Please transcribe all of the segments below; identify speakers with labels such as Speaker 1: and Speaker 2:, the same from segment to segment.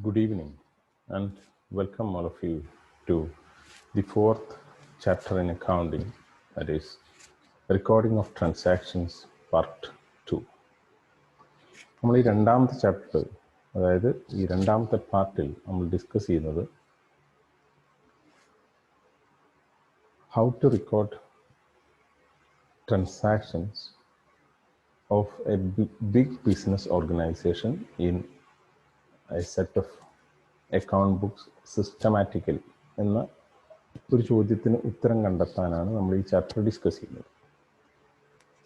Speaker 1: Good evening and welcome all of you to the fourth chapter in accounting, that is recording of transactions part 2. നമ്മൾ ഈ രണ്ടാമത്തെ chapter, അതായത് ഈ രണ്ടാമത്തെ പാർട്ടിൽ നമ്മൾ ഡിസ്കസ് ചെയ്യുന്നത് how to record transactions of a big business organization in a set of account books systematically എന്ന ഒരു ചോദ്യത്തിന് ഉത്തരം കണ്ടെത്താനാണ് നമ്മൾ ഈ ചാപ്റ്റർ ഡിസ്കസ് ചെയ്യുന്നത്.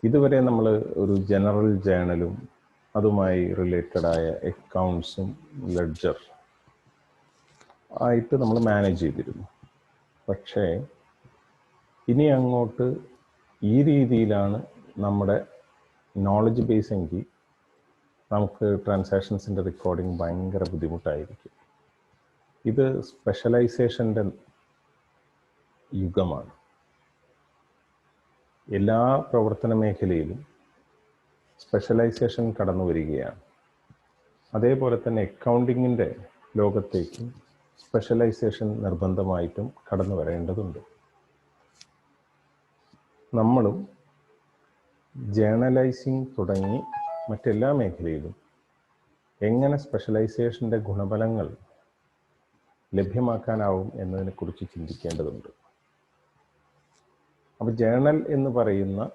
Speaker 1: ഇതുവരെ നമ്മൾ ഒരു ജനറൽ ജേണലും അതുമായി റിലേറ്റഡായ അക്കൗണ്ട്സും ലെഡ്ജർ ആയിട്ട് നമ്മൾ മാനേജ് ചെയ്തിരുന്നു. പക്ഷേ ഇനി അങ്ങോട്ട് ഈ രീതിയിലാണ് നമ്മുടെ നോളജ് ബേസ് എങ്കിൽ നമുക്ക് ട്രാൻസാക്ഷൻസിൻ്റെ റെക്കോർഡിങ് ഭയങ്കര ബുദ്ധിമുട്ടായിരിക്കും. ഇത് സ്പെഷ്യലൈസേഷൻ്റെ യുഗമാണ്. എല്ലാ പ്രവർത്തന മേഖലയിലും സ്പെഷ്യലൈസേഷൻ കടന്നു വരികയാണ്. അതേപോലെ തന്നെ അക്കൗണ്ടിങ്ങിൻ്റെ ലോകത്തേക്കും സ്പെഷ്യലൈസേഷൻ നിർബന്ധമായിട്ടും കടന്നു വരേണ്ടതുണ്ട്. നമ്മളും ജേർണലൈസിങ് തുടങ്ങി മറ്റെല്ലാ മേഖലയിലും എങ്ങനെ സ്പെഷ്യലൈസേഷൻ്റെ ഗുണഫലങ്ങൾ ലഭ്യമാക്കാനാവും എന്നതിനെക്കുറിച്ച് ചിന്തിക്കേണ്ടതുണ്ട്. അപ്പോൾ ജേർണൽ എന്ന് പറയുന്ന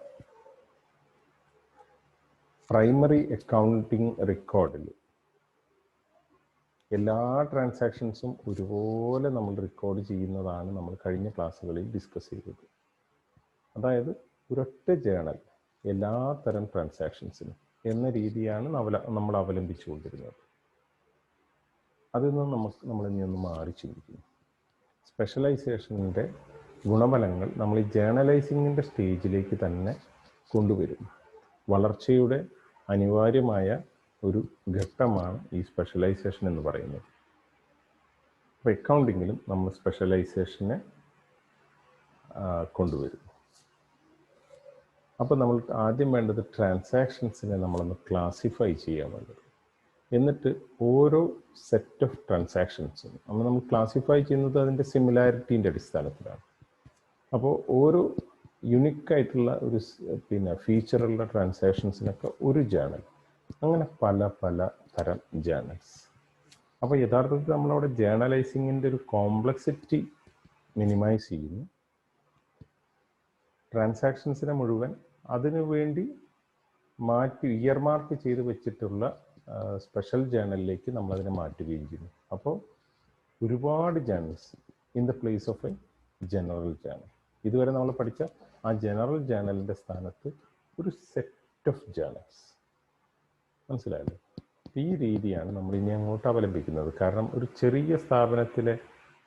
Speaker 1: പ്രൈമറി അക്കൗണ്ടിങ് റെക്കോർഡിൽ എല്ലാ ട്രാൻസാക്ഷൻസും ഒരുപോലെ നമ്മൾ റെക്കോർഡ് ചെയ്യുന്നതാണ് നമ്മൾ കഴിഞ്ഞ ക്ലാസ്സുകളിൽ ഡിസ്കസ് ചെയ്തത്. അതായത് ഒരൊറ്റ ജേർണൽ എല്ലാ തരം ട്രാൻസാക്ഷൻസിനും എന്ന രീതിയാണ് നമ്മൾ അവലംബിച്ചുകൊണ്ടിരുന്നത്. അതിൽ നിന്ന് നമ്മളിനി ഒന്ന് മാറി ചിന്തിക്കുന്നു. സ്പെഷ്യലൈസേഷൻ്റെ ഗുണഫലങ്ങൾ നമ്മൾ ഈ ജേർണലൈസിങ്ങിൻ്റെ സ്റ്റേജിലേക്ക് തന്നെ കൊണ്ടുവരും. വളർച്ചയുടെ അനിവാര്യമായ ഒരു ഘട്ടമാണ് ഈ സ്പെഷ്യലൈസേഷൻ എന്ന് പറയുന്നത്. അപ്പോൾ അക്കൗണ്ടിങ്ങിലും നമ്മൾ സ്പെഷ്യലൈസേഷനെ കൊണ്ടുവരും. അപ്പോൾ നമ്മൾ ആദ്യം വേണ്ടത് ട്രാൻസാക്ഷൻസിനെ നമ്മളൊന്ന് ക്ലാസിഫൈ ചെയ്യാൻ വേണ്ടത്. എന്നിട്ട് ഓരോ സെറ്റ് ഓഫ് ട്രാൻസാക്ഷൻസും നമ്മൾ ക്ലാസിഫൈ ചെയ്യുന്നത് അതിൻ്റെ സിമിലാരിറ്റീൻ്റെ അടിസ്ഥാനത്തിലാണ്. അപ്പോൾ ഓരോ യുണിക്കായിട്ടുള്ള ഒരു ഫീച്ചറുള്ള ട്രാൻസാക്ഷൻസിനൊക്കെ ഒരു ജേർണൽ, അങ്ങനെ പല പല തരം ജേർണൽസ്. അപ്പോൾ യഥാർത്ഥത്തിൽ നമ്മളവിടെ ജേർണലൈസിങ്ങിൻ്റെ ഒരു കോംപ്ലക്സിറ്റി മിനിമൈസ് ചെയ്യുന്നു. ട്രാൻസാക്ഷൻസിനെ മുഴുവൻ അതിനു വേണ്ടി ഇയർ മാർക്ക് ചെയ്ത് വെച്ചിട്ടുള്ള സ്പെഷ്യൽ ജേർണലിലേക്ക് നമ്മളതിനെ മാറ്റുകയും ചെയ്യുന്നു. അപ്പോൾ ഒരുപാട് journals in the place of A general journal. ഇതുവരെ നമ്മൾ പഠിച്ച ആ ജനറൽ ജേർണലിൻ്റെ സ്ഥാനത്ത് ഒരു സെറ്റ് ഓഫ് ജേർണൽസ്. മനസ്സിലായല്ലോ? ഈ രീതിയാണ് നമ്മൾ ഇനി അങ്ങോട്ട് അവലംബിക്കുന്നത്. കാരണം ഒരു ചെറിയ സ്ഥാപനത്തിലെ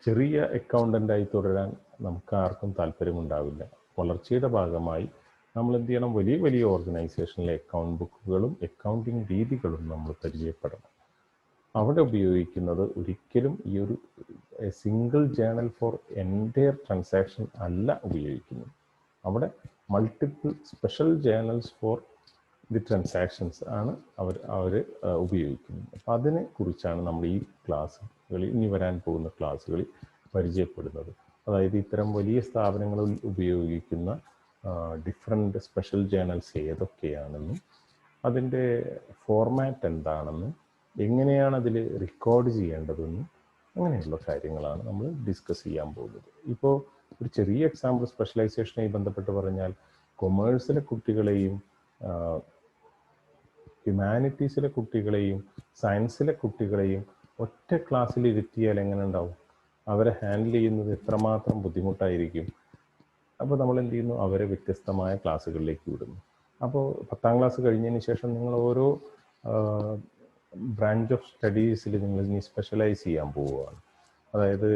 Speaker 1: ചെറിയ അക്കൗണ്ടൻ്റായി തുടരാൻ നമുക്ക് ആർക്കും താല്പര്യമുണ്ടാവില്ല. വളർച്ചയുടെ ഭാഗമായി നമ്മൾ എന്ത് ചെയ്യണം? വലിയ വലിയ ഓർഗനൈസേഷനിലെ അക്കൗണ്ട് ബുക്കുകളും അക്കൗണ്ടിങ് രീതികളും നമ്മൾ പരിചയപ്പെടണം. അവിടെ ഉപയോഗിക്കുന്നത് ഒരിക്കലും ഈ ഒരു single journal four entire transaction അല്ല ഉപയോഗിക്കുന്നത്. അവിടെ multiple special journals for the transactions ആണ് അവർ ഉപയോഗിക്കുന്നത്. അപ്പോൾ അതിനെ കുറിച്ചാണ് നമ്മൾ ഈ ക്ലാസ്സുകളിൽ, ഇനി വരാൻ പോകുന്ന ക്ലാസ്സുകളിൽ പരിചയപ്പെടുന്നത്. അതായത് ഇത്തരം വലിയ സ്ഥാപനങ്ങളിൽ ഉപയോഗിക്കുന്ന ഡിഫറെൻ്റ് സ്പെഷ്യൽ ജേർണൽസ് ഏതൊക്കെയാണെന്നും അതിൻ്റെ ഫോർമാറ്റ് എന്താണെന്നും എങ്ങനെയാണ് അതിൽ റെക്കോർഡ് ചെയ്യേണ്ടതെന്നും അങ്ങനെയുള്ള കാര്യങ്ങളാണ് നമ്മൾ ഡിസ്കസ് ചെയ്യാൻ പോകുന്നത്. ഇപ്പോൾ ഒരു ചെറിയ എക്സാമ്പിൾ സ്പെഷ്യലൈസേഷനുമായി ബന്ധപ്പെട്ട് പറഞ്ഞാൽ, കൊമേഴ്സിലെ കുട്ടികളെയും ഹ്യൂമാനിറ്റീസിലെ കുട്ടികളെയും സയൻസിലെ കുട്ടികളെയും ഒറ്റ ക്ലാസ്സിൽ ഇരുത്തിയാൽ എങ്ങനെ ഉണ്ടാവും? അവരെ ഹാൻഡിൽ ചെയ്യുന്നത് എത്രമാത്രം ബുദ്ധിമുട്ടായിരിക്കും. അപ്പോൾ നമ്മൾ എന്ത് ചെയ്യുന്നു? അവരെ വ്യത്യസ്തമായ ക്ലാസ്സുകളിലേക്ക് വിടുന്നു. അപ്പോൾ 10ാം ക്ലാസ് കഴിഞ്ഞതിന് ശേഷം നിങ്ങൾ ഓരോ ബ്രാഞ്ച് ഓഫ് സ്റ്റഡീസിൽ നിങ്ങൾ ഇനി സ്പെഷ്യലൈസ് ചെയ്യാൻ പോവുകയാണ്. അതായത്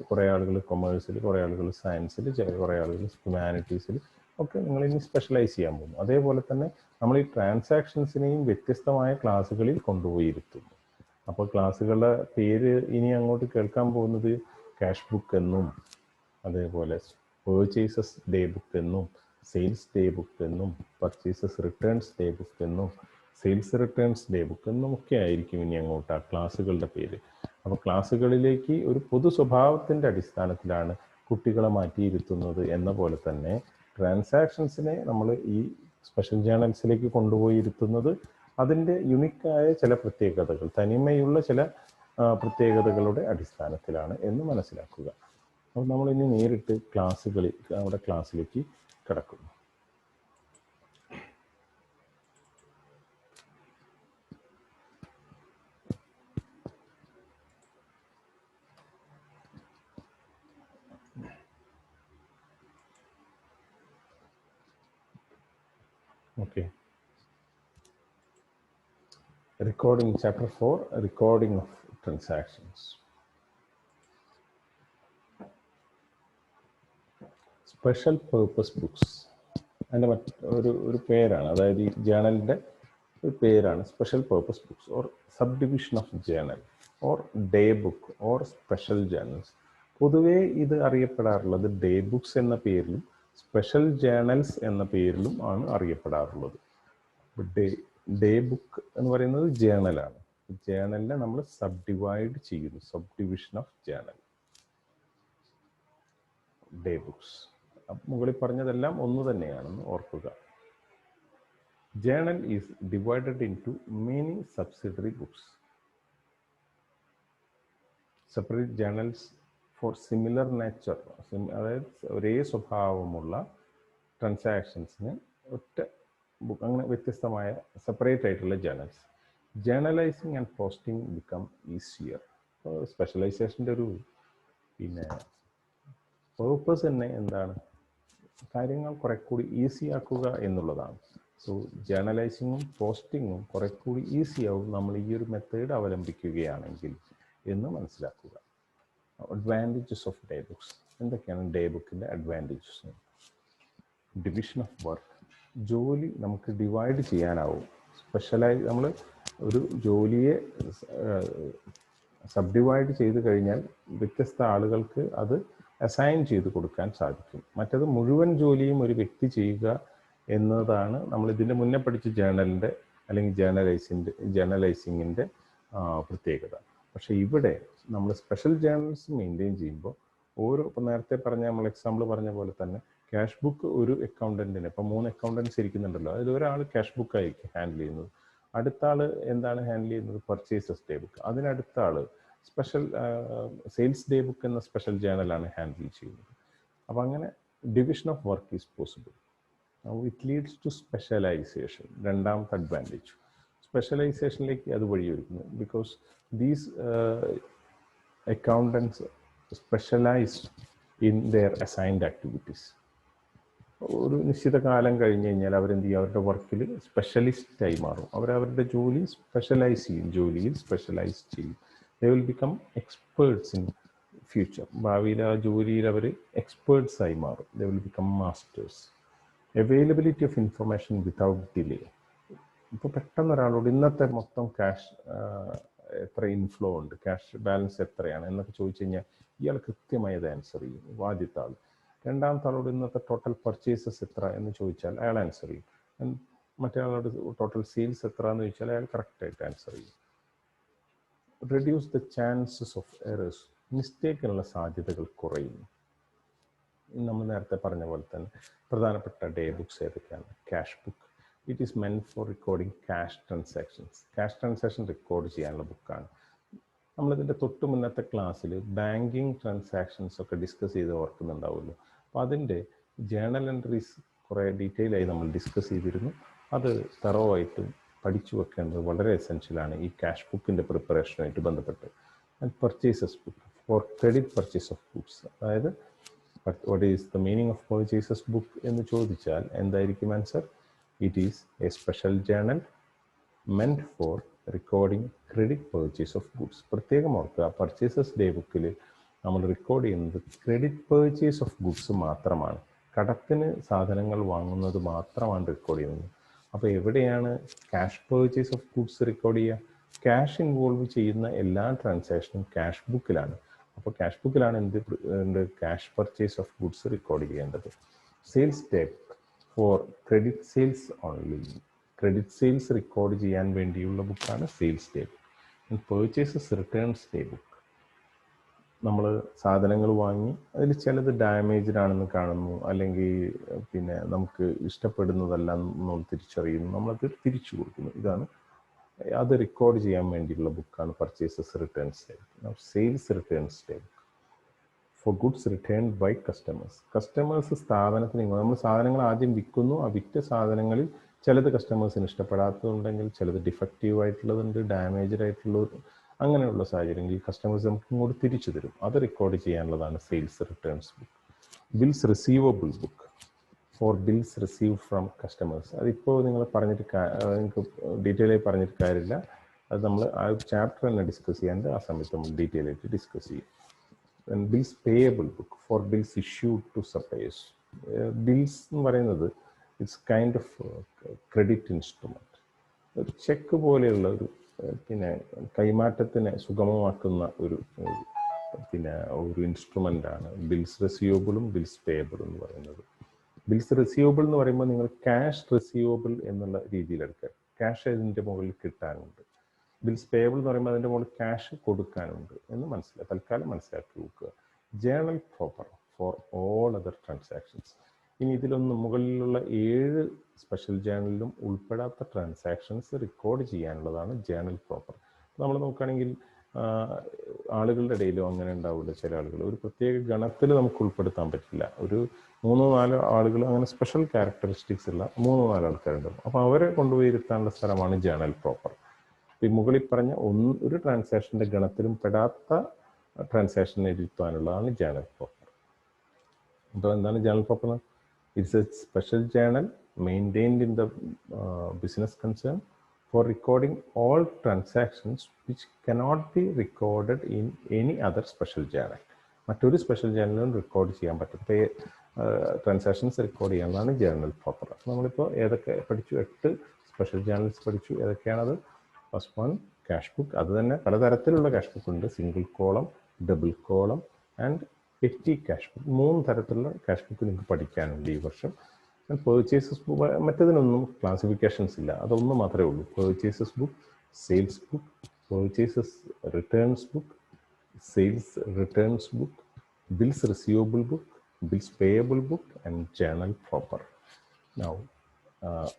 Speaker 1: കുറേ ആളുകൾ കൊമേഴ്സിൽ, കുറേ ആളുകൾ സയൻസിൽ, കുറേ ആളുകൾ ഹ്യൂമാനിറ്റീസിൽ ഒക്കെ നിങ്ങൾ ഇനി സ്പെഷ്യലൈസ് ചെയ്യാൻ പോകുന്നു. അതേപോലെ തന്നെ നമ്മൾ ഈ ട്രാൻസാക്ഷൻസിനെയും വ്യത്യസ്തമായ ക്ലാസ്സുകളിൽ കൊണ്ടുപോയിരുത്തുന്നു. അപ്പോൾ ക്ലാസ്സുകളുടെ പേര് ഇനി അങ്ങോട്ട് കേൾക്കാൻ പോകുന്നത് ക്യാഷ് ബുക്ക് എന്നും, അതേപോലെ പേർച്ചേസസ് ഡേ ബുക്ക് എന്നും, സെയിൽസ് ഡേ ബുക്ക് എന്നും, പർച്ചേസസ് റിട്ടേൺസ് ഡേ ബുക്ക് എന്നും, സെയിൽസ് റിട്ടേൺസ് ഡേ ബുക്ക് എന്നും ഒക്കെ ആയിരിക്കും ഇനി അങ്ങോട്ട് ആ ക്ലാസ്സുകളുടെ പേര്. അപ്പോൾ ക്ലാസ്സുകളിലേക്ക് ഒരു പൊതു സ്വഭാവത്തിൻ്റെ അടിസ്ഥാനത്തിലാണ് കുട്ടികളെ മാറ്റിയിരുത്തുന്നത് എന്ന പോലെ തന്നെ ട്രാൻസാക്ഷൻസിനെ നമ്മൾ ഈ സ്പെഷ്യൽ ജേണൽസിലേക്ക് കൊണ്ടുപോയി ഇരുത്തുന്നത് അതിൻ്റെ യുണിക്കായ ചില പ്രത്യേകതകൾ, തനിമയുള്ള ചില പ്രത്യേകതകളുടെ അടിസ്ഥാനത്തിലാണ് എന്ന് മനസ്സിലാക്കുക. അപ്പോൾ നമ്മളിനി നേരിട്ട് നമ്മുടെ ക്ലാസ്സിലേക്ക് കിടക്കുന്നു. Okay. Recording chapter 4, recording of transactions. Special purpose books. അതിൻ്റെ ഒരു പേരാണ്, അതായത് ഈ ജേണലിൻ്റെ ഒരു പേരാണ് special purpose books or sub division of journal or day book or special journals. പൊതുവേ ഇത് അറിയപ്പെടാറുള്ളത് ഡേ ബുക്സ് എന്ന പേരിലും സ്പെഷ്യൽ ജേണൽസ് എന്ന പേരിലും ആണ് അറിയപ്പെടാറുള്ളത്. ഡേ ബുക്ക് എന്ന് പറയുന്നത് ജേണലാണ്. ജേണലിനെ നമ്മൾ സബ് ഡിവൈഡ് ചെയ്യുന്നു, sub division of journal, day books. മുകളിൽ പറഞ്ഞതെല്ലാം ഒന്ന് തന്നെയാണെന്ന് ഓർക്കുക. Journal is divided into many subsidiary books. Separate journals for similar nature, അതായത് ഒരേ സ്വഭാവമുള്ള ട്രാൻസാക്ഷൻസിന് ഒറ്റ ബുക്ക്, അങ്ങനെ വ്യത്യസ്തമായ സെപ്പറേറ്റ് ആയിട്ടുള്ള journals. Journalizing and posting become easier. സ്പെഷ്യലൈസേഷൻ്റെ ഒരു പേർപ്പസ് തന്നെ എന്താണ്? കാര്യങ്ങൾ കുറെ കൂടി ഈസി ആക്കുക എന്നുള്ളതാണ്. സോ ജേണലൈസിങ്ങും പോസ്റ്റിങ്ങും കുറെ കൂടി ഈസി ആവും നമ്മൾ ഈ ഒരു മെത്തേഡ് അവലംബിക്കുകയാണെങ്കിൽ എന്ന് മനസ്സിലാക്കുക. Advantages off day books. എന്തൊക്കെയാണ് ഡേ ബുക്കിൻ്റെ അഡ്വാൻറ്റേജസ്? Division of work. ജോലി നമുക്ക് ഡിവൈഡ് ചെയ്യാനാവും. നമ്മൾ ഒരു ജോലിയെ സബ് ഡിവൈഡ് ചെയ്ത് കഴിഞ്ഞാൽ വ്യത്യസ്ത ആളുകൾക്ക് അത് അസൈൻ ചെയ്ത് കൊടുക്കാൻ സാധിക്കും. മറ്റത് മുഴുവൻ ജോലിയും ഒരു വ്യക്തി ചെയ്യുക എന്നതാണ് നമ്മൾ ഇതിൻ്റെ മുന്നേ പഠിച്ച ജേണലിൻ്റെ അല്ലെങ്കിൽ ജേണലൈസിങ്ങിൻ്റെ പ്രത്യേകത. പക്ഷേ ഇവിടെ നമ്മൾ സ്പെഷ്യൽ ജേണൽസ് മെയിൻറ്റെയിൻ ചെയ്യുമ്പോൾ ഇപ്പം നേരത്തെ പറഞ്ഞ നമ്മൾ എക്സാമ്പിൾ പറഞ്ഞ പോലെ തന്നെ ക്യാഷ് ബുക്ക് ഒരു അക്കൗണ്ടൻറ്റിന്, ഇപ്പം 3 അക്കൗണ്ടൻസ് ഇരിക്കുന്നുണ്ടല്ലോ, അതിൽ ഒരാൾ ക്യാഷ് ബുക്ക് ആയിരിക്കും ഹാൻഡിൽ ചെയ്യുന്നത്. അടുത്ത ആൾ എന്താണ് ഹാൻഡിൽ ചെയ്യുന്നത്? Purchases day book. അതിനടുത്ത ആൾ സ്പെഷ്യൽ സെയിൽസ് ഡേ ബുക്ക് എന്ന സ്പെഷ്യൽ ജേണലാണ് ഹാൻഡിൽ ചെയ്യുന്നത്. അപ്പം അങ്ങനെ division of work is possible. It leads to specialization. രണ്ടാമത്തെ അഡ്വാൻറ്റേജ് സ്പെഷ്യലൈസേഷനിലേക്ക് അത് വഴിയൊരുക്കുന്നു. Because these accountants specialized in their assigned activities. ഒരു നിശ്ചിത കാലം കഴിഞ്ഞ് കഴിഞ്ഞാൽ അവരെന്ത് ചെയ്യും? അവരുടെ വർക്കിൽ സ്പെഷ്യലിസ്റ്റായി മാറും. അവരവരുടെ ജോലി സ്പെഷ്യലൈസ് ചെയ്യും, ജോലിയിൽ സ്പെഷ്യലൈസ് ചെയ്യും. They will become experts in future. ഭാവിയിൽ ആ ജോലിയിൽ അവർ എക്സ്പേർട്സായി മാറും. They will become masters. Availability of information without delay. ഇപ്പോൾ പെട്ടെന്ന് ഒരാളോട് ഇന്നത്തെ മൊത്തം ക്യാഷ് എത്ര ഇൻഫ്ലോ ഉണ്ട്, ക്യാഷ് ബാലൻസ് എത്രയാണ് എന്നൊക്കെ ചോദിച്ചു കഴിഞ്ഞാൽ ഇയാൾ കൃത്യമായി അത് ആൻസർ ചെയ്യും, ആദ്യത്തെ ആൾ. രണ്ടാമത്തെ ആളോട് ഇന്നത്തെ ടോട്ടൽ പർച്ചേസസ് എത്ര എന്ന് ചോദിച്ചാൽ അയാൾ ആൻസർ ചെയ്യും. മറ്റേ ആളോട് ടോട്ടൽ സെയിൽസ് എത്ര എന്ന് ചോദിച്ചാൽ അയാൾ കറക്റ്റായിട്ട് ആൻസർ ചെയ്യും. Reduce the chances of errors. മിസ്റ്റേക്കിനുള്ള സാധ്യതകൾ കുറയുന്നു. നമ്മൾ നേരത്തെ പറഞ്ഞ പോലെ തന്നെ പ്രധാനപ്പെട്ട ഡേ ബുക്സ് ഏതൊക്കെയാണ്? Cash book. It is meant for recording cash transactions. Cash transaction record ചെയ്യാനുള്ള ബുക്കാണ്. നമ്മളിതിൻ്റെ തൊട്ട് മുന്നത്തെ ക്ലാസ്സിൽ ബാങ്കിങ് ട്രാൻസാക്ഷൻസ് ഒക്കെ ഡിസ്കസ് ചെയ്ത് ഓർക്കുന്നുണ്ടാവുമല്ലോ. അപ്പോൾ അതിൻ്റെ ജേണൽ എൻട്രീസ് കുറേ ഡീറ്റെയിൽ ആയി നമ്മൾ ഡിസ്കസ് ചെയ്തിരുന്നു. അത് തറവായിട്ട് പഠിച്ചു വെക്കേണ്ടത് വളരെ എസെൻഷ്യലാണ് ഈ ക്യാഷ് ബുക്കിൻ്റെ പ്രിപ്പറേഷനുമായിട്ട് ബന്ധപ്പെട്ട്. And purchases book for credit purchase of goods. അതായത് what is the meaning of purchases book എന്ന് ചോദിച്ചാൽ എന്തായിരിക്കും answer? It is a special journal meant for recording credit purchase of goods. പ്രത്യേകം ഓർക്കുക, പർച്ചേസസ് ഡേ ബുക്കിൽ നമ്മൾ റെക്കോർഡ് ചെയ്യുന്നത് credit purchase of goods മാത്രമാണ്. കടത്തിന് സാധനങ്ങൾ വാങ്ങുന്നത് മാത്രമാണ് റെക്കോർഡ് ചെയ്യുന്നത്. അപ്പോൾ എവിടെയാണ് cash purchase of goods record ചെയ്യുക? ക്യാഷ് ഇൻവോൾവ് ചെയ്യുന്ന എല്ലാ ട്രാൻസാക്ഷനും ക്യാഷ് ബുക്കിലാണ്. അപ്പോൾ ക്യാഷ് ബുക്കിലാണ് എന്ത് cash purchase of goods record ചെയ്യേണ്ടത്. Sales day for credit sales only. Credit sales record ചെയ്യാൻ വേണ്ടിയുള്ള ബുക്കാണ് sales day book. Purchases returns day book. നമ്മൾ സാധനങ്ങൾ വാങ്ങി അതിൽ ചിലത് ഡാമേജ്ഡ് ആണെന്ന് കാണുന്നു, അല്ലെങ്കിൽ പിന്നെ നമുക്ക് ഇഷ്ടപ്പെടുന്നതല്ല എന്ന് തിരിച്ചറിയുന്നു, നമ്മളത് തിരിച്ചു കൊടുക്കുന്നു. ഇതാണ് അത് റെക്കോർഡ് ചെയ്യാൻ വേണ്ടിയുള്ള ബുക്കാണ് purchases returns type. Sales returns type for goods returned by customers. Customers സ്ഥാപനത്തിന് നമ്മൾ സാധനങ്ങൾ ആദ്യം വിൽക്കുന്നു, ആ വിറ്റ സാധനങ്ങളിൽ ചിലത് കസ്റ്റമേഴ്സിന് ഇഷ്ടപ്പെടാത്തതുണ്ടെങ്കിൽ, ചിലത് ഡിഫക്റ്റീവ് ആയിട്ടുള്ളതുണ്ട്, ഡാമേജ്ഡ് ആയിട്ടുള്ളത്, അങ്ങനെയുള്ള സാഹചര്യങ്ങളിൽ കസ്റ്റമേഴ്സ് നമുക്ക് ഇങ്ങോട്ട് തിരിച്ചു തരും. അത് റെക്കോർഡ് ചെയ്യാനുള്ളതാണ് sales returns book. Bills receivable book for bills received from customers. അതിപ്പോൾ നിങ്ങൾ പറഞ്ഞിട്ട് നിങ്ങൾക്ക് ഡീറ്റെയിൽ ആയി പറഞ്ഞിട്ട് കാര്യമില്ല, അത് നമ്മൾ ആ ഒരു ചാപ്റ്റർ തന്നെ ഡിസ്കസ് ചെയ്യാണ്ട് ആ സമയത്ത് നമ്മൾ ഡീറ്റെയിൽ ആയിട്ട് ഡിസ്കസ് ചെയ്യും. Bills payable book for bills issued to suppliers. Bills എന്ന് പറയുന്നത് it's kind of credit instrument, ഒരു ചെക്ക് പോലെയുള്ള ഒരു പിന്നെ കൈമാറ്റത്തിനെ സുഗമമാക്കുന്ന ഒരു പിന്നെ ഒരു ഇൻസ്ട്രുമെൻ്റാണ് ബിൽസ് റിസീവബിളും ബിൽസ് പേയബിളും എന്ന് പറയുന്നത്. ബിൽസ് റിസീവബിൾ എന്ന് പറയുമ്പോൾ നിങ്ങൾ ക്യാഷ് റിസീവബിൾ എന്നുള്ള രീതിയിലെടുക്കുക, ക്യാഷ് അതിൻ്റെ മുകളിൽ കിട്ടാനുണ്ട്. ബിൽസ് പേയബിൾ എന്ന് പറയുമ്പോൾ അതിൻ്റെ മുകളിൽ ക്യാഷ് കൊടുക്കാനുണ്ട് എന്ന് തൽക്കാലം മനസ്സിലാക്കി നോക്കുക. Journal proper for all other transactions. ഇനി ഇതിലൊന്നും മുകളിലുള്ള 7 സ്പെഷ്യൽ ജേണലിലും ഉൾപ്പെടാത്ത ട്രാൻസാക്ഷൻസ് റെക്കോർഡ് ചെയ്യാനുള്ളതാണ് ജേണൽ പ്രോപ്പർ. നമ്മൾ നോക്കുകയാണെങ്കിൽ ആളുകളുടെ ഇടയിലും അങ്ങനെ ഉണ്ടാവില്ല. ചില ആളുകൾ ഒരു പ്രത്യേക ഗണത്തിൽ നമുക്ക് ഉൾപ്പെടുത്താൻ പറ്റില്ല. ഒരു 3-4 ആളുകൾ അങ്ങനെ സ്പെഷ്യൽ ക്യാരക്ടറിസ്റ്റിക്സ് ഉള്ള 3-4 ആൾക്കാരുണ്ടാവും. അപ്പോൾ അവരെ കൊണ്ടുപോയി ഇരുത്താനുള്ള സ്ഥലമാണ് ജേണൽ പ്രോപ്പർ. ഈ മുകളിൽ പറഞ്ഞ ഒരു ട്രാൻസാക്ഷൻ്റെ ഗണത്തിലും പെടാത്ത ട്രാൻസാക്ഷൻ ഇരുത്താനുള്ളതാണ് ജേണൽ പ്രോപ്പർ. അപ്പോൾ എന്താണ് journal proper? It's A special journal maintained in the business concern for recording all transactions which cannot be recorded in any other special journal. മറ്റൊരു സ്പെഷ്യൽ ജേണലിലും റെക്കോർഡ് ചെയ്യാൻ പറ്റാത്ത ട്രാൻസാക്ഷൻസ് റെക്കോർഡ് ചെയ്യാനുള്ളതാണ് journal proper. നമ്മളിപ്പോൾ ഏതൊക്കെ പഠിച്ചു? 8 സ്പെഷ്യൽ ജേണൽസ് പഠിച്ചു. ഏതൊക്കെയാണത്? First one cash book. അത് തന്നെ പലതരത്തിലുള്ള ക്യാഷ് ബുക്ക് ഉണ്ട്. Single column, double column and petty cash book. 3 തരത്തിലുള്ള ക്യാഷ് ബുക്ക് നിങ്ങൾക്ക് പഠിക്കാനുണ്ട് ഈ വർഷം. പേർച്ചേസസ് ബുക്ക്, മറ്റതിനൊന്നും ക്ലാസിഫിക്കേഷൻസ് ഇല്ല, അതൊന്നും മാത്രമേ ഉള്ളൂ. Purchases book, sales book, purchases returns book, sales returns book, bills receivable book, bills payable book and journal proper.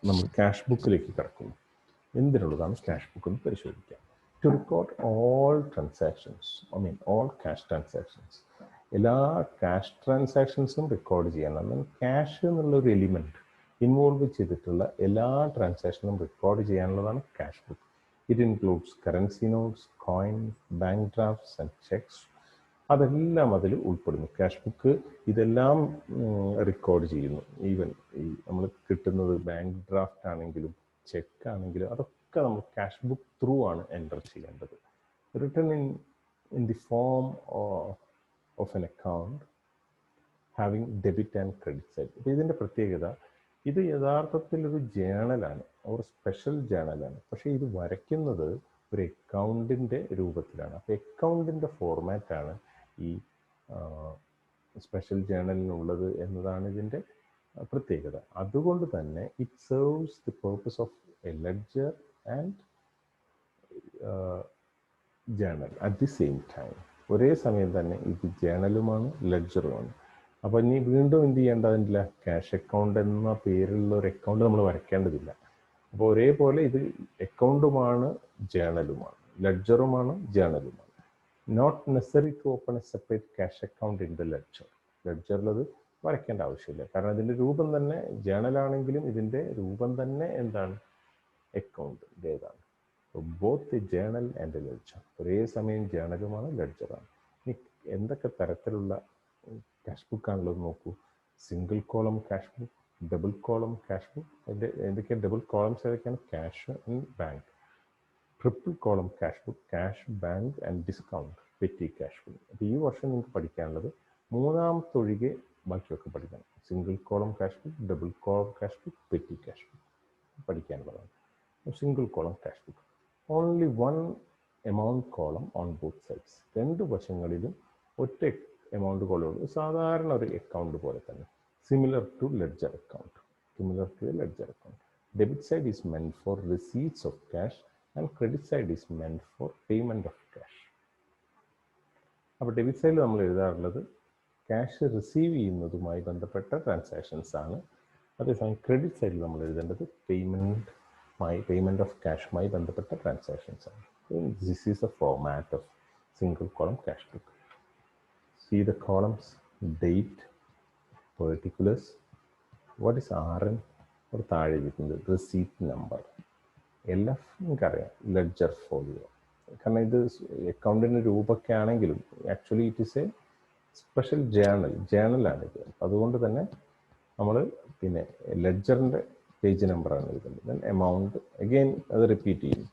Speaker 1: നമ്മൾ ക്യാഷ് ബുക്കിലേക്ക് കിടക്കുന്നു. എന്തിനുള്ളതാണ് ക്യാഷ് ബുക്ക് എന്ന് പരിശോധിക്കാം. To record all transactions, all cash transactions. എല്ലാ ക്യാഷ് ട്രാൻസാക്ഷൻസും റെക്കോർഡ് ചെയ്യണം. Cash എന്നുള്ള ഒരു എലിമെൻറ്റ് ഇൻവോൾവ് ചെയ്തിട്ടുള്ള എല്ലാ ട്രാൻസാക്ഷനും റെക്കോർഡ് ചെയ്യാനുള്ളതാണ് cash book. It includes currency notes, coins, bank drafts and cheques. അതെല്ലാം അതിൽ ഉൾപ്പെടുന്നു. ക്യാഷ് ബുക്ക് ഇതെല്ലാം റെക്കോർഡ് ചെയ്യുന്നു. ഈവൻ ഈ നമ്മൾ കിട്ടുന്നത് ബാങ്ക് ഡ്രാഫ്റ്റ് ആണെങ്കിലും ചെക്ക് ആണെങ്കിലും അതൊക്കെ നമ്മൾ ക്യാഷ് ബുക്ക് ത്രൂ ആണ് എൻ്റർ ചെയ്യേണ്ടത്. Written in the form of N account having debit and credit side. അപ്പോൾ ഇതിൻ്റെ പ്രത്യേകത, ഇത് യഥാർത്ഥത്തിൽ ഒരു ജേണലാണ്, ഒരു സ്പെഷ്യൽ ജേണലാണ്. പക്ഷേ ഇത് വരയ്ക്കുന്നത് ഒരു അക്കൗണ്ടിൻ്റെ രൂപത്തിലാണ്. അപ്പോൾ അക്കൗണ്ടിൻ്റെ ഫോർമാറ്റാണ് ഈ സ്പെഷ്യൽ ജേണലിനുള്ളത് എന്നതാണ് ഇതിൻ്റെ പ്രത്യേകത. അതുകൊണ്ട് തന്നെ it serves the purpose of A ledger and journal at the same time. ഒരേ സമയം തന്നെ ഇത് ജേണലുമാണ് ലെഡ്ജറുമാണ്. അപ്പോൾ ഇനി വീണ്ടും എന്ത് ചെയ്യേണ്ടതില്ല, ക്യാഷ് അക്കൗണ്ട് എന്ന പേരിലുള്ള ഒരു അക്കൗണ്ട് നമ്മൾ വരയ്ക്കേണ്ടതില്ല. അപ്പോൾ ഒരേപോലെ ഇത് അക്കൗണ്ടുമാണ് ജേണലുമാണ്, ലെഡ്ജറുമാണ് ജേണലുമാണ്. Not necessary to open a separate cash account in the ledger. ലെഡ്ജറിൽ അത് വരയ്ക്കേണ്ട ആവശ്യമില്ല. കാരണം ഇതിൻ്റെ രൂപം തന്നെ ജേണലാണെങ്കിലും ഇതിൻ്റെ രൂപം തന്നെ എന്താണ്, അക്കൗണ്ടിൻ്റേതാണ്. Both journal and ledger. ഒരേ സമയം ജേണലുമാണ് ലെഡ്ജറാണ്. ഇനി എന്തൊക്കെ തരത്തിലുള്ള ക്യാഷ് ബുക്കാണുള്ളത് നോക്കൂ. Single column cash book, double column cash book. അതിൻ്റെ എന്തൊക്കെയാണ് ഡബിൾ കോളംസ് ഏതൊക്കെയാണ്? Cash and bank. Triple column cash book, cash, bank and discount, petty cash book. അപ്പോൾ ഈ വർഷം നിങ്ങൾക്ക് പഠിക്കാനുള്ളത് മൂന്നാമത്തെ ഒഴികെ ബാക്കിയൊക്കെ പഠിക്കണം. Single column cash book, double column cash book, petty cash book പഠിക്കാനുള്ളതാണ്. Single column cash book, only one amount column on both sides. രണ്ട് വശങ്ങളിലും ഒറ്റ എമൗണ്ട് കോളമുള്ളൂ. സാധാരണ ഒരു അക്കൗണ്ട് പോലെ തന്നെ. Similar to ledger account. Debit side is meant for receipts of cash and credit side is meant for payment of cash. അപ്പോൾ debit സൈഡിൽ നമ്മൾ എഴുതാറുള്ളത് ക്യാഷ് റിസീവ് ചെയ്യുന്നതുമായി ബന്ധപ്പെട്ട ട്രാൻസാക്ഷൻസ് ആണ്. അതേസമയം ക്രെഡിറ്റ് സൈഡിൽ നമ്മൾ എഴുതേണ്ടത് പേയ്മെൻറ്റ് ഓഫ് ക്യാഷുമായി ബന്ധപ്പെട്ട ട്രാൻസാക്ഷൻസ് ആണ്. This is A format of single column cash book. See the columns: date, particulars, what is RN, ഒരു താഴെ ഇരിക്കുന്നത് റെസീപ്റ്റ് നമ്പർ. LF നിങ്ങൾക്കറിയാം, ലെഡ്ജർ ഫോളിയോ. കാരണം ഇത് അക്കൗണ്ടിൻ്റെ രൂപമൊക്കെ ആണെങ്കിലും actually it is a special ജേണലാണിത്. അതുകൊണ്ട് തന്നെ നമ്മൾ പിന്നെ ലെഡ്ജറിൻ്റെ പേജ് നമ്പറാണ് എഴുതുന്നത്. ദെൻ എമൗണ്ട് അഗെയിൻ അത് റിപ്പീറ്റ് ചെയ്യും.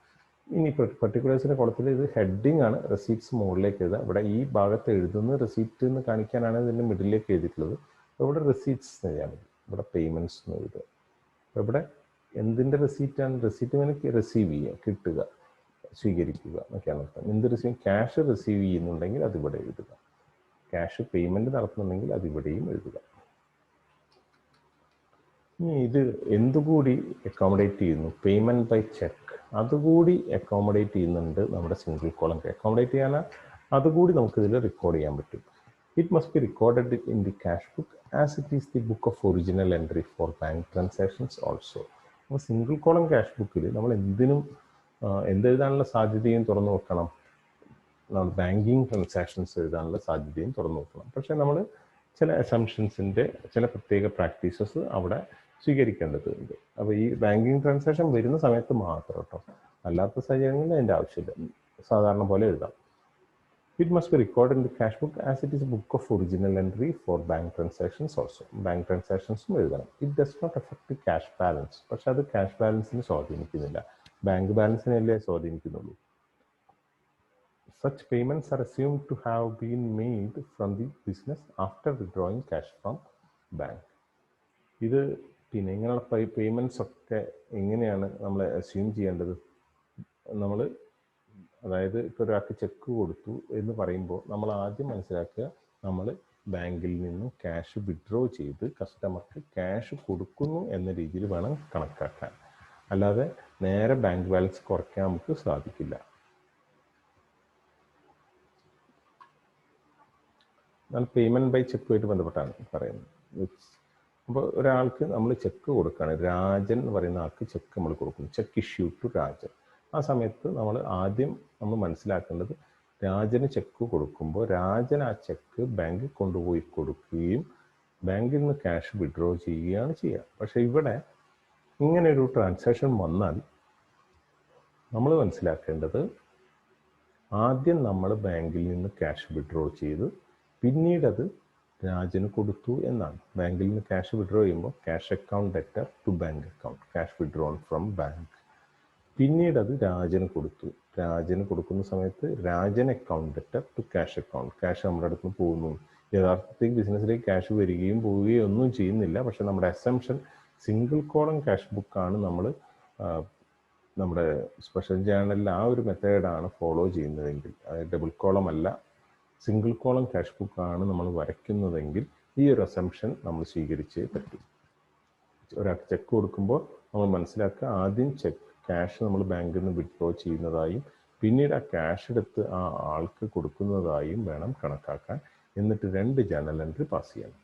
Speaker 1: ഇനി പെർട്ടിക്കുലേഴ്സിൻ്റെ കുളത്തിൽ ഇത് ഹെഡിങ് ആണ്, റെസീപ്റ്റ്സ് മുകളിലേക്ക് എഴുതുക. ഇവിടെ ഈ ഭാഗത്ത് എഴുതുന്ന റെസീപ്റ്റ് എന്ന് കാണിക്കാനാണ് ഇതിൻ്റെ മിഡിലേക്ക് എഴുതിയിട്ടുള്ളത്. ഇവിടെ റെസീപ്റ്റ്സ് എന്ന് എഴുതാൻ മതി, ഇവിടെ പേയ്മെൻറ്റ്സ് എന്ന് എഴുതുക. അപ്പോൾ ഇവിടെ എന്തിൻ്റെ റെസീപ്റ്റാണ്? റെസീപ്റ്റ് എനിക്ക് റിസീവ് ചെയ്യുക, കിട്ടുക, സ്വീകരിക്കുക എന്നൊക്കെയാണ് അർത്ഥം. എന്ത് റിസീവ്? ക്യാഷ് റിസീവ് ചെയ്യുന്നുണ്ടെങ്കിൽ അതിവിടെ എഴുതുക, ക്യാഷ് പേയ്മെൻറ്റ് നടത്തുന്നുണ്ടെങ്കിൽ അതിവിടെയും എഴുതുക. ഇനി ഇത് എന്തുകൂടി അക്കോമഡേറ്റ് ചെയ്യുന്നു? പേയ്മെൻറ്റ് ബൈ ചെക്ക് അതുകൂടി അക്കോമഡേറ്റ് ചെയ്യുന്നുണ്ട് നമ്മുടെ സിംഗിൾ കോളം. അക്കോമഡേറ്റ് ചെയ്യാൻ അതുകൂടി നമുക്കിതിൽ റെക്കോർഡ് ചെയ്യാൻ പറ്റും. It must be recorded in the cash book as it is the book of original entry for bank transactions also. അപ്പോൾ സിംഗിൾ കോളം ക്യാഷ് ബുക്കിൽ നമ്മൾ എന്തെഴുതാനുള്ള സാധ്യതയും തുറന്നു വെക്കണം, നമ്മൾ ബാങ്കിങ് ട്രാൻസാക്ഷൻസ് എഴുതാനുള്ള സാധ്യതയും തുറന്നു വെക്കണം. പക്ഷേ നമ്മൾ ചില അസംഷൻസിൻ്റെ ചില പ്രത്യേക പ്രാക്ടീസസ് അവിടെ സ്വീകരിക്കേണ്ടതുണ്ട്. അപ്പോൾ ഈ ബാങ്കിങ് ട്രാൻസാക്ഷൻ വരുന്ന സമയത്ത് മാത്രം കേട്ടോ, അല്ലാത്ത സാഹചര്യങ്ങളിൽ അതിൻ്റെ ആവശ്യമില്ല, സാധാരണ പോലെ എഴുതാം. It must be record in the cash book as it is book of original entry for bank transactions also. Bank ട്രാൻസാക്ഷൻസും എഴുതണം. It does not affect cash balance. പക്ഷെ അത് ക്യാഷ് ബാലൻസിന് സ്വാധീനിക്കുന്നില്ല, ബാങ്ക് ബാലൻസിനല്ലേ സ്വാധീനിക്കുന്നുള്ളൂ. Such payments are assumed to have been made from the business after withdrawing cash from bank. ഇത് പിന്നെ ഇങ്ങനെയുള്ള പേയ്മെൻറ്റ്സ് ഒക്കെ എങ്ങനെയാണ് നമ്മൾ അസ്യൂം ചെയ്യേണ്ടത്? നമ്മൾ അതായത് ഇപ്പോൾ ഒരാൾക്ക് ചെക്ക് കൊടുത്തു എന്ന് പറയുമ്പോൾ നമ്മൾ ആദ്യം മനസ്സിലാക്കുക, നമ്മൾ ബാങ്കിൽ നിന്നും ക്യാഷ് വിഡ്രോ ചെയ്ത് കസ്റ്റമർക്ക് ക്യാഷ് കൊടുക്കുന്നു എന്ന രീതിയിൽ വേണം കണക്കാക്കാൻ. അല്ലാതെ നേരെ ബാങ്ക് ബാലൻസ് കുറയ്ക്കാൻ നമുക്ക് സാധിക്കില്ല. എന്നാൽ പേയ്മെൻറ്റ് ബൈ ചെക്കുമായിട്ട് ബന്ധപ്പെട്ടാണ് പറയുന്നത്. അപ്പോൾ ഒരാൾക്ക് നമ്മൾ ചെക്ക് കൊടുക്കുകയാണ്, രാജൻ എന്ന് പറയുന്ന ആൾക്ക് ചെക്ക് നമ്മൾ കൊടുക്കുന്നു, ചെക്ക് ഇഷ്യൂ ടു രാജൻ. ആ സമയത്ത് നമ്മൾ മനസ്സിലാക്കേണ്ടത്, രാജന് ചെക്ക് കൊടുക്കുമ്പോൾ രാജൻ ആ ചെക്ക് ബാങ്കിൽ കൊണ്ടുപോയി കൊടുക്കുകയും ബാങ്കിൽ നിന്ന് ക്യാഷ് വിഡ്രോ ചെയ്യുകയാണ് ചെയ്യുക. പക്ഷേ ഇവിടെ ഇങ്ങനെയൊരു ട്രാൻസാക്ഷൻ വന്നാൽ നമ്മൾ മനസ്സിലാക്കേണ്ടത്, ആദ്യം നമ്മൾ ബാങ്കിൽ നിന്ന് ക്യാഷ് വിഡ്രോ ചെയ്ത് പിന്നീട് അത് രാജന് കൊടുത്തു എന്നാണ്. ബാങ്കിൽ നിന്ന് ക്യാഷ് വിഡ്രോ ചെയ്യുമ്പോൾ cash account debtor to bank account, cash withdrawn from bank. പിന്നീട് അത് രാജന് കൊടുത്തു. രാജന് കൊടുക്കുന്ന സമയത്ത് Rajan account debtor to cash account, cash നമ്മുടെ അടുത്ത് നിന്ന് പോകുന്നു. യഥാർത്ഥത്തിൽ ബിസിനസ്സിലേക്ക് ക്യാഷ് വരികയും പോവുകയും ഒന്നും ചെയ്യുന്നില്ല. പക്ഷെ നമ്മുടെ അസംഷൻ സിംഗിൾ കോളം ക്യാഷ് ബുക്കാണ് നമ്മൾ നമ്മുടെ സ്പെഷ്യൽ ജേണലിൽ ആ ഒരു മെത്തേഡാണ് ഫോളോ ചെയ്യുന്നതെങ്കിൽ, ഡബിൾ കോളം അല്ല സിംഗിൾ കോളം ക്യാഷ് ബുക്കാണ് നമ്മൾ വരയ്ക്കുന്നതെങ്കിൽ ഈ ഒരു അസംഷൻ നമ്മൾ സ്വീകരിച്ചേ പറ്റും. ഒരാൾക്ക് ചെക്ക് കൊടുക്കുമ്പോൾ നമ്മൾ മനസ്സിലാക്കുക, ആദ്യം ക്യാഷ് നമ്മൾ ബാങ്കിൽ നിന്ന് വിഡ്രോ ചെയ്യുന്നതായും പിന്നീട് ആ ക്യാഷ് എടുത്ത് ആ ആൾക്ക് കൊടുക്കുന്നതായും വേണം കണക്കാക്കാൻ. എന്നിട്ട് 2 ജേണൽ എൻട്രി പാസ് ചെയ്യണം.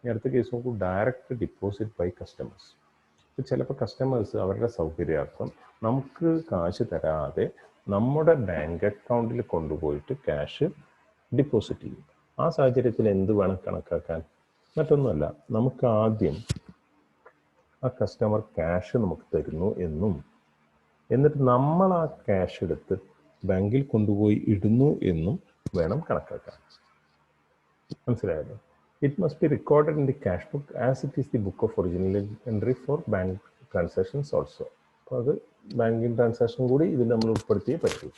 Speaker 1: ഈ അടുത്ത കേസ് നോക്കൂ, ഡയറക്റ്റ് ഡിപ്പോസിറ്റ് ബൈ കസ്റ്റമേഴ്സ്. ഇപ്പോൾ ചിലപ്പോൾ കസ്റ്റമേഴ്സ് അവരുടെ സൗകര്യാർത്ഥം നമുക്ക് കാശ് തരാതെ നമ്മുടെ ബാങ്ക് അക്കൗണ്ടിൽ കൊണ്ടുപോയിട്ട് ക്യാഷ് ഡിപ്പോസിറ്റ് ചെയ്യും. ആ സാഹചര്യത്തിൽ എന്ത് വേണം കണക്കാക്കാൻ? മറ്റൊന്നുമല്ല, നമുക്ക് ആദ്യം ആ കസ്റ്റമർ ക്യാഷ് നമുക്ക് തരുന്നു എന്നും എന്നിട്ട് നമ്മൾ ആ ക്യാഷ് എടുത്ത് ബാങ്കിൽ കൊണ്ടുപോയി ഇടുന്നു എന്നും വേണം കണക്കാക്കാൻ. മനസ്സിലായല്ലോ? It must be recorded in the cash book as it is the book of original entry for bank transactions also. അപ്പോൾ അത് ബാങ്കിങ് ട്രാൻസാക്ഷൻ കൂടി ഇതിൽ നമ്മൾ ഉൾപ്പെടുത്തിയേ പറ്റൂ.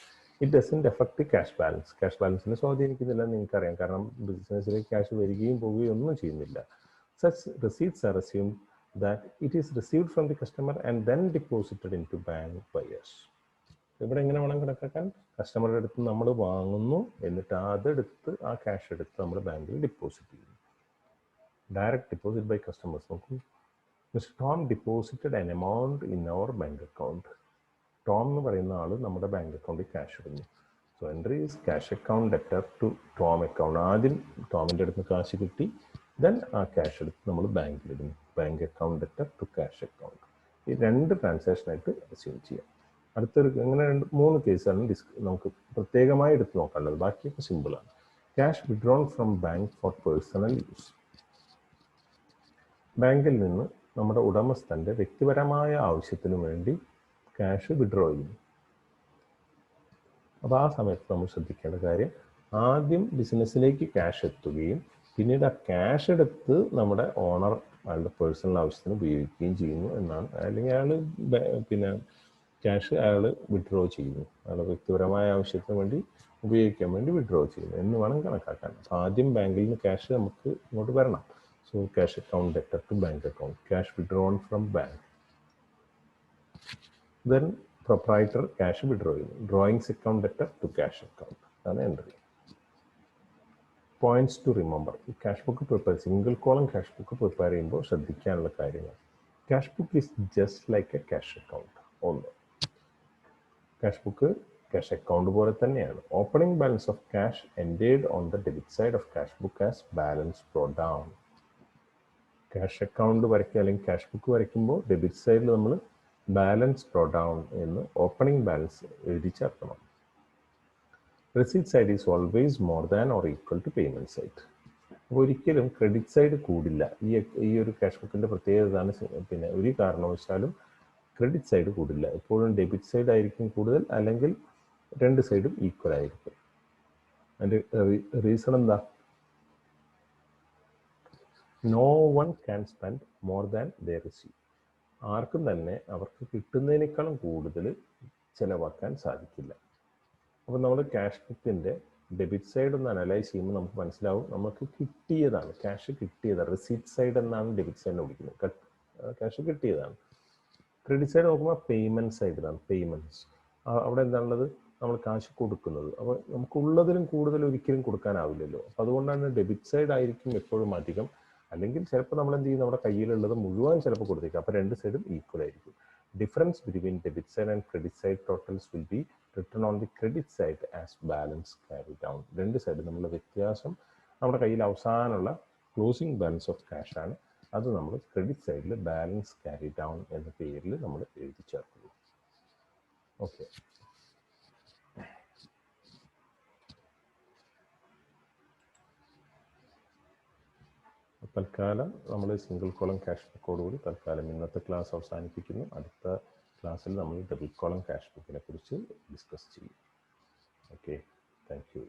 Speaker 1: It doesn't affect cash balance. Cash ബാലൻസിനെ സ്വാധീനിക്കുന്നില്ല, നിങ്ങൾക്കറിയാം. കാരണം ബിസിനസ്സിലേക്ക് ക്യാഷ് വരികയും പോവുകയും ഒന്നും ചെയ്യുന്നില്ല. Such receipts are assumed that it is received from the customer and then deposited into bank by us. ഇവിടെ എങ്ങനെ വേണം കണക്കാക്കാൻ? കസ്റ്റമറുടെ അടുത്ത് നമ്മൾ വാങ്ങുന്നു, എന്നിട്ട് അതെടുത്ത് ആ ക്യാഷ് എടുത്ത് നമ്മൾ ബാങ്കിൽ ഡിപ്പോസിറ്റ് ചെയ്യുന്നു. ഡയറക്റ്റ് ഡിപ്പോസിറ്റ് ബൈ കസ്റ്റമേഴ്സ് നോക്കൂ. Mister Tom deposited an amount in our bank account. Tom എന്ന് പറയുന്ന ആൾ നമ്മുടെ ബാങ്ക് അക്കൗണ്ടിൽ ക്യാഷ് ഇടുന്നു. So entry is cash account debtor to Tom account. ആദ്യം ടോമിൻ്റെ അടുത്ത് കാശ് കിട്ടി, ദെൻ ആ ക്യാഷ് എടുത്ത് നമ്മൾ ബാങ്കിലിടുന്നു. Bank account debtor to cash account. ഈ 2 ട്രാൻസാക്ഷനായിട്ട് അസ്യൂം ചെയ്യാം. അടുത്തൊരു അങ്ങനെ 3 കേസാണ് നമുക്ക് പ്രത്യേകമായി എടുത്ത് നോക്കേണ്ടത്. ബാക്കിയൊക്കെ സിമ്പിളാണ്. Cash withdrawn from bank for personal use. ബാങ്കിൽ നിന്ന് നമ്മുടെ ഉടമസ്ഥൻ്റെ വ്യക്തിപരമായ ആവശ്യത്തിന് വേണ്ടി ക്യാഷ് വിഡ്രോ ചെയ്യുന്നു. അപ്പോൾ ആ സമയത്ത് നമ്മൾ ശ്രദ്ധിക്കേണ്ട കാര്യം, ആദ്യം ബിസിനസ്സിലേക്ക് ക്യാഷ് എത്തുകയും പിന്നീട് ആ ക്യാഷ് എടുത്ത് നമ്മുടെ ഓണർ അയാളുടെ പേഴ്സണൽ ആവശ്യത്തിന് ഉപയോഗിക്കുകയും ചെയ്യുന്നു എന്നാണ്. അല്ലെങ്കിൽ അയാൾ പിന്നെ ക്യാഷ് അയാൾ വിഡ്രോ ചെയ്യുന്നു, അയാളുടെ വ്യക്തിപരമായ ആവശ്യത്തിന് വേണ്ടി ഉപയോഗിക്കാൻ വേണ്ടി വിഡ്രോ ചെയ്യുന്നു എന്ന് വേണം കണക്കാക്കാൻ. അപ്പോൾ ആദ്യം ബാങ്കിൽ നിന്ന് ക്യാഷ് നമുക്ക് ഇങ്ങോട്ട് വരണം. So cash account debtor to bank account, cash withdrawn from bank. Then proprietor cash withdraw ചെയ്യുന്നു. Drawings account debtor to cash account ആണ് എൻട്രി. Points to remember. ഈ cash book prepare, single column cash book prepare ചെയ്യുമ്പോൾ ശ്രദ്ധിക്കാനുള്ള കാര്യങ്ങൾ. Cash book is just like a cash account. ഒന്ന്, cash book cash account പോലെ തന്നെയാണ്. Opening balance of cash entered on the debit side of cash book as balance brought down. Cash account വരയ്ക്കുക അല്ലെങ്കിൽ cash book വരയ്ക്കുമ്പോൾ debit സൈഡിൽ നമ്മൾ balance brought down എന്ന് opening balance എഴുതി ചേർക്കണം. Receipt side is always more than or equal to payment side. അപ്പോൾ ഒരിക്കലും ക്രെഡിറ്റ് സൈഡ് കൂടില്ല. ഈ ഒരു ക്യാഷ് ബുക്കിൻ്റെ പ്രത്യേകതയാണ്. പിന്നെ ഒരു കാരണവശാലും ക്രെഡിറ്റ് സൈഡ് കൂടില്ല. എപ്പോഴും ഡെബിറ്റ് സൈഡ് ആയിരിക്കും കൂടുതൽ, അല്ലെങ്കിൽ 2 സൈഡും ഈക്വൽ ആയിരിക്കും. അതിൻ്റെ റീസൺ എന്താ? No one can spend more than they receive. ആർക്കും തന്നെ അവർക്ക് കിട്ടുന്നതിനേക്കാളും കൂടുതൽ ചിലവാക്കാൻ സാധിക്കില്ല. അപ്പോൾ നമ്മൾ ക്യാഷ് ബുക്കിൻ്റെ ഡെബിറ്റ് സൈഡ് ഒന്ന് അനലൈസ് ചെയ്യുമ്പോൾ നമുക്ക് മനസ്സിലാവും നമുക്ക് കിട്ടിയതാണ്, ക്യാഷ് കിട്ടിയതാണ്. റിസീറ്റ് സൈഡ് എന്നാണ് ഡെബിറ്റ് സൈഡിനെ വിളിക്കുന്നത്. ക്യാഷ് കിട്ടിയതാണ്. ക്രെഡിറ്റ് സൈഡ് നോക്കുമ്പോൾ പേയ്മെൻറ്റ് സൈഡിലാണ്. പേയ്മെൻറ്റ്സ് അവിടെ എന്താണുള്ളത്? നമ്മൾ കാശ് കൊടുക്കുന്നത്. അപ്പോൾ നമുക്കുള്ളതിലും കൂടുതൽ ഒരിക്കലും കൊടുക്കാനാവില്ലല്ലോ. അപ്പോൾ അതുകൊണ്ടാണ് ഡെബിറ്റ് സൈഡ് ആയിരിക്കും എപ്പോഴും അധികം. അല്ലെങ്കിൽ ചിലപ്പോൾ നമ്മൾ എന്ത് ചെയ്യും, നമ്മുടെ കയ്യിലുള്ളത് മുഴുവൻ ചിലപ്പോൾ കൊടുത്തേക്കാം. അപ്പോൾ 2 സൈഡും ഈക്വൽ ആയിരിക്കും. Difference between debit side and credit side totals will be written on the credit side as balance carry down. 2 side നമ്മളുടെ വ്യത്യാസം നമ്മുടെ കയ്യിൽ അവസാനമുള്ള ക്ലോസിംഗ് ബാലൻസ് ഓഫ് ക്യാഷ് ആണ്. അത് നമ്മൾ ക്രെഡിറ്റ് സൈഡിൽ ബാലൻസ് ക്യാരി ഡൗൺ എന്ന പേരിൽ നമ്മൾ എഴുതി ചേർക്കുന്നു. ഓക്കെ, തൽക്കാലം നമ്മൾ സിംഗിൾ കോളം ക്യാഷ് ബുക്കോടുകൂടി തൽക്കാലം ഇന്നത്തെ ക്ലാസ് അവസാനിപ്പിക്കുന്നു. അടുത്ത ക്ലാസ്സിൽ നമ്മൾ ഡബിൾ കോളം ക്യാഷ് ബുക്കിനെ കുറിച്ച് ഡിസ്കസ് ചെയ്യും. Okay, thank you.